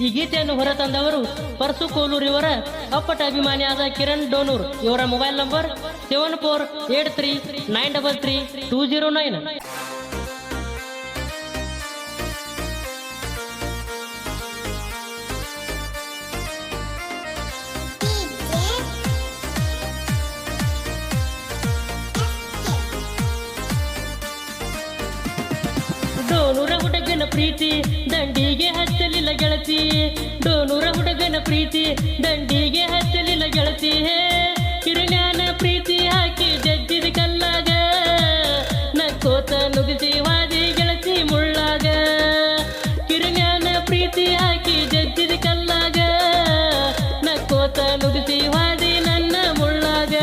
ಈ ಗೀತೆಯನ್ನು ಹೊರತಂದವರು ಪರಸು ಕೋಲೂರು ಇವರ ಅಪ್ಪಟ ಅಭಿಮಾನಿಯಾದ ಕಿರಣ್ ಡೋನೂರ್. ಇವರ ಮೊಬೈಲ್ ನಂಬರ್ 7483933209. ಡೋನೂರ ಹುಡುಗನ ಪ್ರೀತಿ ದಂಡಿಗೆ ಹಚ್ಚಲಿಲ್ಲ ಗೆಳತಿ, ಡೋನೂರ ಹುಡುಗನ ಪ್ರೀತಿ ದಂಡಿಗೆ ಹಚ್ಚಲಿಲ್ಲ ಗೆಳತಿ. ಕಿರಣ್ಯಾನ ಪ್ರೀತಿ ಹಾಕಿ ಜಜ್ಜಿದ ಕಲ್ಲಾಗ, ನಕ್ಕೋತ ನುಗ್ಗಿಸಿ ವಾದಿ ಗೆಳತಿ ಮುಳ್ಳಾಗ. ಕಿರಣ್ಯಾನ ಪ್ರೀತಿ ಹಾಕಿ ಜಜ್ಜಿದ ಕಲ್ಲಾಗ, ನಕ್ಕೋತ ನುಗ್ಗಿಸಿ ವಾದಿ ನನ್ನ ಮುಳ್ಳಾಗ.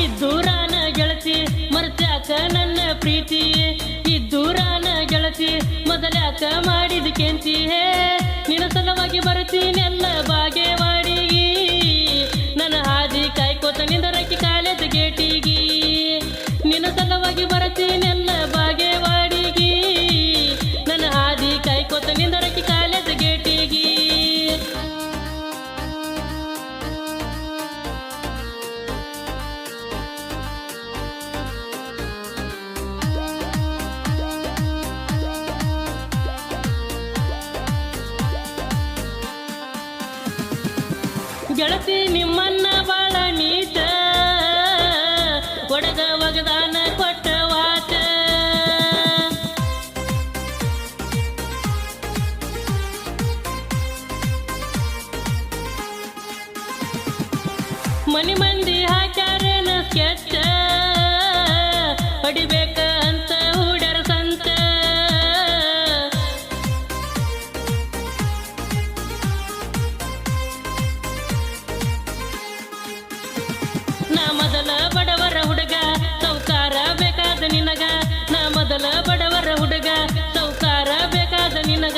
ಇದ್ದೂರಾನ ಗೆಳತಿ ಮರ್ತ್ಯಾಕ ನನ್ನ ಪ್ರೀತಿ, ಇದ್ದೂರಾನ ಗೆಳತಿ ಮೊದಲ್ಯಾಕ ಮಾಡಿದ ಕೆಂತಿ. ನಿನ್ನ ಸಲವಾಗಿ ಬರ್ತೀನೆಲ್ಲ ಬಾಗೇವಾಡಿಗಿ, ನನ್ನ ಹಾದಿ ಕಾಯ್ಕೋತ ನಿಂದರಕ್ಕಿ ಕಾಲೇಜ್ ಗೇಟಿಗಿ. ನಿನ್ನ ಸಲವಾಗಿ ಬರ್ತೀನೆಲ್ಲ ಬಾಗೇವಾಡಿಗಿ, ನನ್ನ ಹಾದಿ ಕಾಯ್ಕೋತ ನಿಂದರಕ್ಕಿ ಕಾಲೇಜ್ ಗೇಟಿಗಿ. ಗೆಳತಿ ನಿಮ್ಮನ್ನ ಬಾಳ ನೀತ, ಒಡಗ ಒಗದಾನ ಕೊಟ್ಟ ವಾಚ. ಮನಿ ಮಂದಿ ಹಾಕ್ಯಾರೇನ ಸ್ಕೆಚ್, ಹೊಡಿಬೇಕ ಅಂತ ಹೂಡ್ಯಾರ ಸಂತ. ನಾ ಮೊದಲ ಬಡವರ ಹುಡುಗ ಸೌಕಾರ ಬೇಕಾದ ನಿನಗ, ನಾ ಮೊದಲ ಬಡವರ ಹುಡುಗ ಸೌಕಾರ ಬೇಕಾದ ನಿನಗ.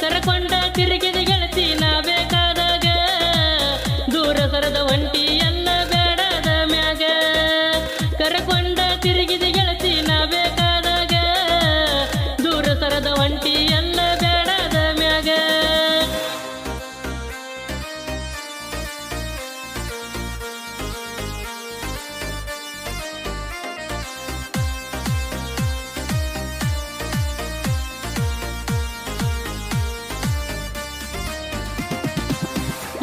ಕರಕೊಂಡ ತಿರುಗಿದ ಗೆಳತಿ ನಾ ಬೇಕಾದಾಗ, ದೂರ ಸರದ ಹೊಂಟಿ ಎಲ್ಲ ಬೇಡದ ಮ್ಯಾಗ. ಕರಕೊಂಡ ತಿರುಗಿದ ಗೆಳತಿ ನಾ ಬೇಕಾದಾಗ, ದೂರ ಸರದ ಹೊಂಟಿ ಎಲ್ಲ ಬೇಡದ ಮ್ಯಾಗ.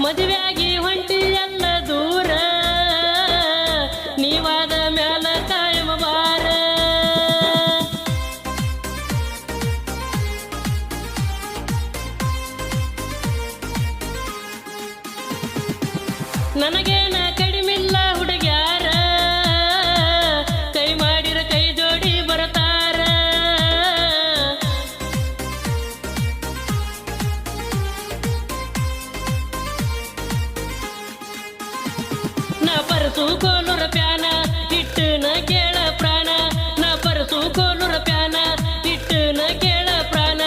ಮದುವೆಯಾಗಿ ಹೊಂಟಿ ಎಲ್ಲ ದೂರ, ನೀವಾದ ಮ್ಯಾಲ ಕಾಯಮ ಬಾರ. ನನಗೇನ ಕಡಿಮಿಲ್ಲ ಹುಡುಗ್ಯಾರ, ಕೈ ಮಾಡಿರ ಕೈ ಜೋಡಿ ಬರತಾರ. ನಾ ಪರಸು ಕೋಲೂರ ಪ್ಯಾನ ಇಟ್ಟನ ಕೇಳ ಪ್ರಾಣ, ನಾ ಪರಸು ಕೋಲೂರ ಪ್ಯಾನ ಇಟ್ಟನ ಕೇಳ ಪ್ರಾಣ.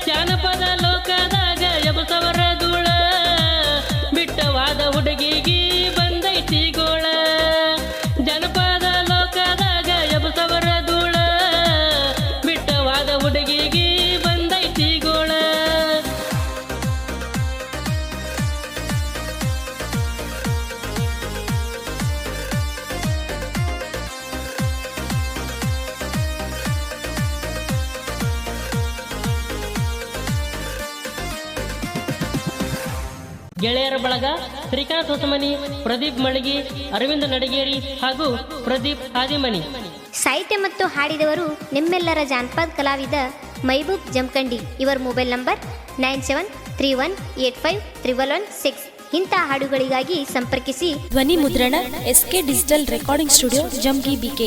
ಜಾನಪದ ಲೋಕದಾಗ ಎಬಸವರ ಧೂಳ, ಬಿಟ್ಟವಾದ ಹುಡುಗಿಗಿ ಬಂದೈತಿ ಗೋಳ. ಜನಪದ ಲೋಕದಾಗ ಎಬಸವರ ಧೂಳ, ಬಿಟ್ಟವಾದ ಹುಡುಗಿಗಿ ಬಂದೈತಿ ಗೋಳ. ಗೆಳೆಯರ ಬಳಗ ಶ್ರೀಕಾಂತ್ ಹೊಸಮನಿ, ಪ್ರದೀಪ್ ಮಳಗಿ, ಅರವಿಂದ ನಡಗೇರಿ ಹಾಗೂ ಪ್ರದೀಪ್ ಹಾದಿಮನಿ. ಸಾಹಿತ್ಯ ಮತ್ತು ಹಾಡಿದವರು ನಿಮ್ಮೆಲ್ಲರ ಜಾನಪದ ಕಲಾವಿದ ಮೈಬೂಬ್ ಜಮಖಂಡಿ. ಇವರ ಮೊಬೈಲ್ ನಂಬರ್ 9731851116. ಇಂಥ ಹಾಡುಗಳಿಗಾಗಿ ಸಂಪರ್ಕಿಸಿ. ಧ್ವನಿ ಮುದ್ರಣ SK digital recording studio, Jamgi BK.